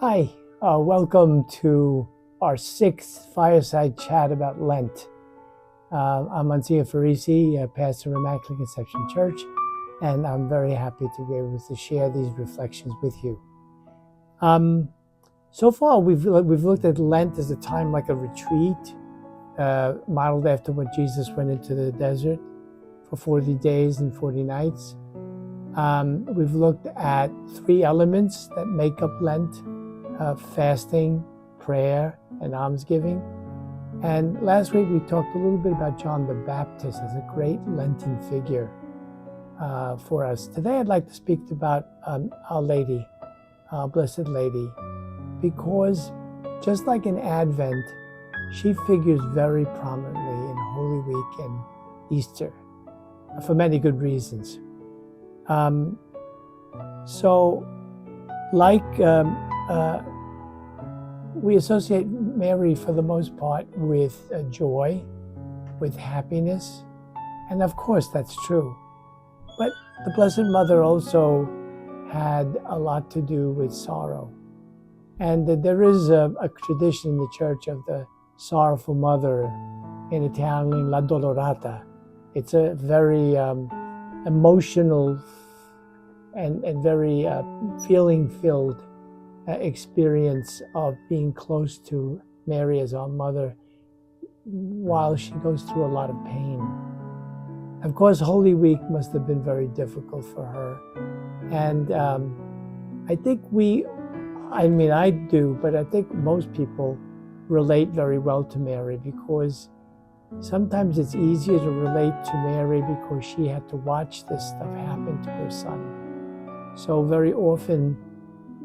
Hi, welcome to our sixth Fireside chat about Lent. I'm Msgr Fernando Ferrarese, pastor of Immaculate Conception Church, and I'm very happy to be able to share these reflections with you. So far, we've looked at Lent as a time like a retreat, modeled after what Jesus went into the desert for 40 days and 40 nights. We've looked at three elements that make up Lent: fasting, prayer, and almsgiving. And last week we talked a little bit about John the Baptist as a great Lenten figure for us. Today I'd like to speak about Our Lady, Our Blessed Lady, because just like in Advent, she figures very prominently in Holy Week and Easter for many good reasons. We associate Mary for the most part with joy, with happiness, and of course that's true. But the Blessed Mother also had a lot to do with sorrow. And there is a tradition in the Church of the Sorrowful Mother, in Italian, La Dolorata. It's a very emotional and very feeling-filled experience of being close to Mary as our mother while she goes through a lot of pain. Of course, Holy Week must have been very difficult for her. And I think I do, but I think most people relate very well to Mary, because sometimes it's easier to relate to Mary because she had to watch this stuff happen to her son. So very often,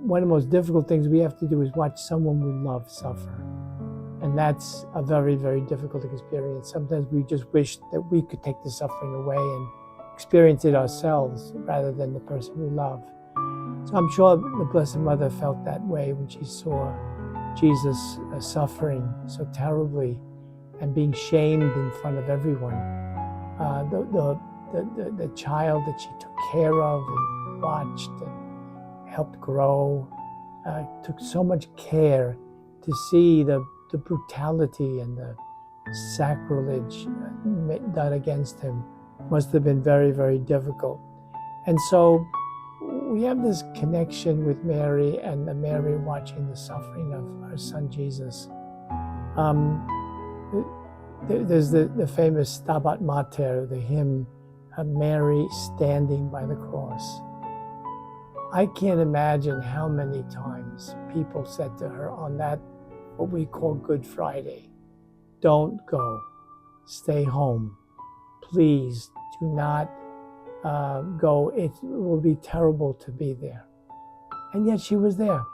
one of the most difficult things we have to do is watch someone we love suffer. And that's a very, very difficult experience. Sometimes we just wish that we could take the suffering away and experience it ourselves rather than the person we love. So I'm sure the Blessed Mother felt that way when she saw Jesus suffering so terribly and being shamed in front of everyone. The child that she took care of and watched and helped grow, took so much care to see the brutality and the sacrilege done against him must have been very, very difficult. And so we have this connection with Mary and Mary watching the suffering of her son Jesus. There's the famous Stabat Mater, the hymn of Mary standing by the cross. I can't imagine how many times people said to her on that, what we call Good Friday, "Don't go, stay home. Please do not go. It will be terrible to be there." And yet she was there.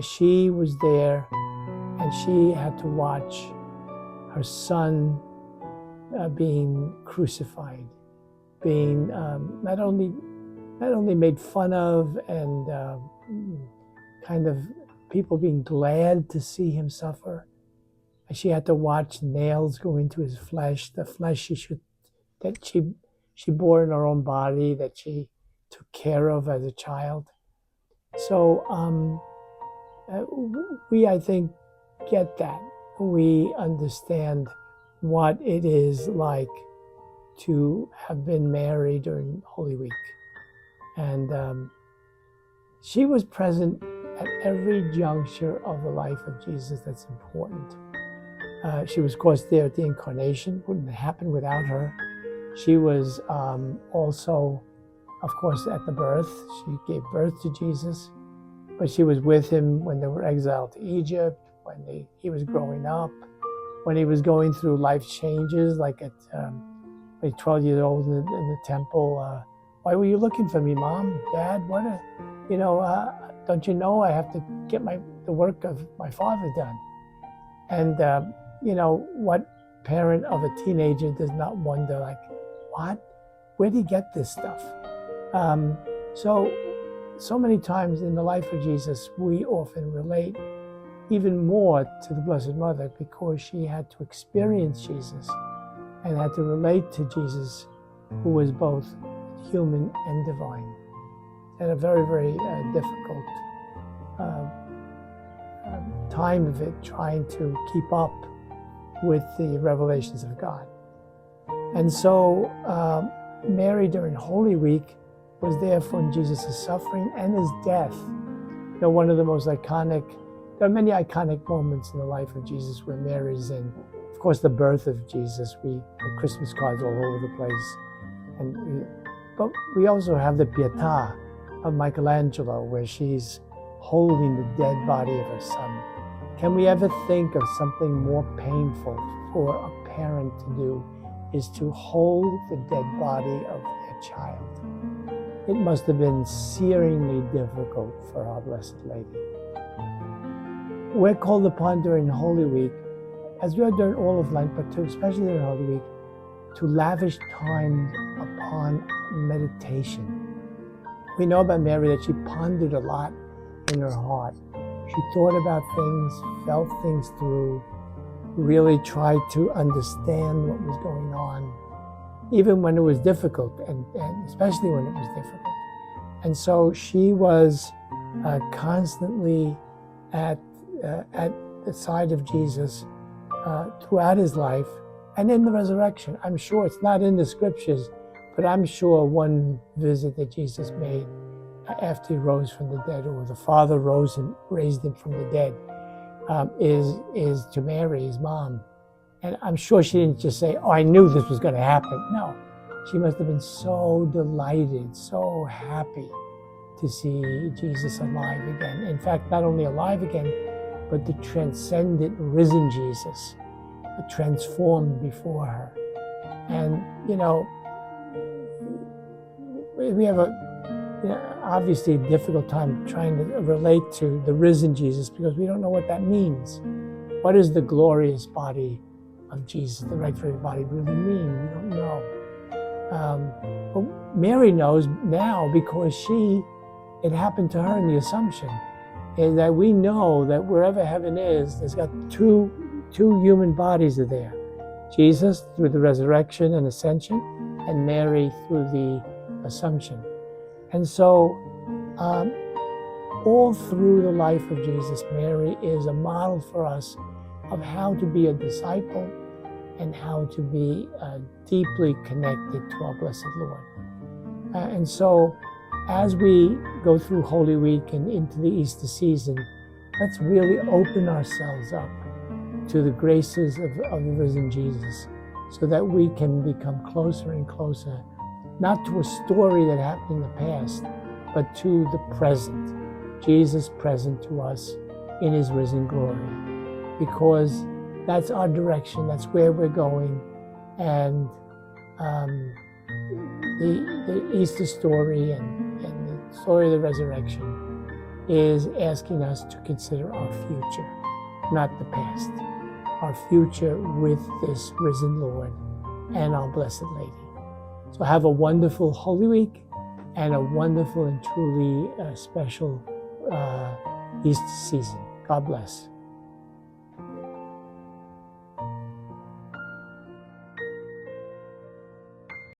She was there, and she had to watch her son being crucified, being not only made fun of and kind of people being glad to see him suffer. And she had to watch nails go into his flesh, the flesh that she bore in her own body, that she took care of as a child. So we, I think, get that. We understand what it is like to have been Mary during Holy Week. And she was present at every juncture of the life of Jesus that's important. She was, of course, there at the Incarnation. Wouldn't have happened without her. She was also, of course, at the birth. She gave birth to Jesus. But she was with him when they were exiled to Egypt, when he was growing up, when he was going through life changes, like at 12 years old in the temple. "Why were you looking for me, Mom? Dad? Don't you know I have to get the work of my father done?" And, what parent of a teenager does not wonder, like, what? Where did he get this stuff? So many times in the life of Jesus, we often relate even more to the Blessed Mother because she had to experience Jesus and had to relate to Jesus, who was both human and divine. And a very, very difficult time of it trying to keep up with the revelations of God. And so Mary during Holy Week was there for Jesus' suffering and his death. You know, one of the most iconic, there are many iconic moments in the life of Jesus where Mary's in. Of course, the birth of Jesus, we have Christmas cards all over the place. But we also have the Pietà of Michelangelo, where she's holding the dead body of her son. Can we ever think of something more painful for a parent to do is to hold the dead body of their child? It must have been searingly difficult for our Blessed Lady. We're called upon during Holy Week, as we are during all of Lent, but especially during Holy Week, to lavish time upon meditation. We know about Mary that she pondered a lot in her heart. She thought about things, felt things through, really tried to understand what was going on, even when it was difficult, and especially when it was difficult. And so she was constantly at the side of Jesus throughout his life and in the resurrection. I'm sure it's not in the scriptures, but I'm sure one visit that Jesus made after he rose from the dead, or the Father raised him from the dead, is to Mary, his mom. And I'm sure she didn't just say, "Oh, I knew this was going to happen." No, she must have been so delighted, so happy to see Jesus alive again. In fact, not only alive again, but the transcendent, risen Jesus, transformed before her. And, you know, we have obviously a difficult time trying to relate to the risen Jesus, because we don't know what that means. What does the glorious body of Jesus, the resurrected body, really mean? We don't know. But Mary knows now, because it happened to her in the Assumption, is that we know that wherever heaven is, there's got two human bodies are there. Jesus through the resurrection and ascension, and Mary through the Assumption. And so all through the life of Jesus, Mary is a model for us of how to be a disciple and how to be deeply connected to our Blessed Lord. And so as we go through Holy Week and into the Easter season, let's really open ourselves up to the graces of the risen Jesus, so that we can become closer and closer, not to a story that happened in the past, but to the present, Jesus present to us in his risen glory, because that's our direction, that's where we're going. And the Easter story and the story of the resurrection is asking us to consider our future, not the past. Our future with this risen Lord and our Blessed Lady. So have a wonderful Holy Week and a wonderful and truly special Easter season. God bless.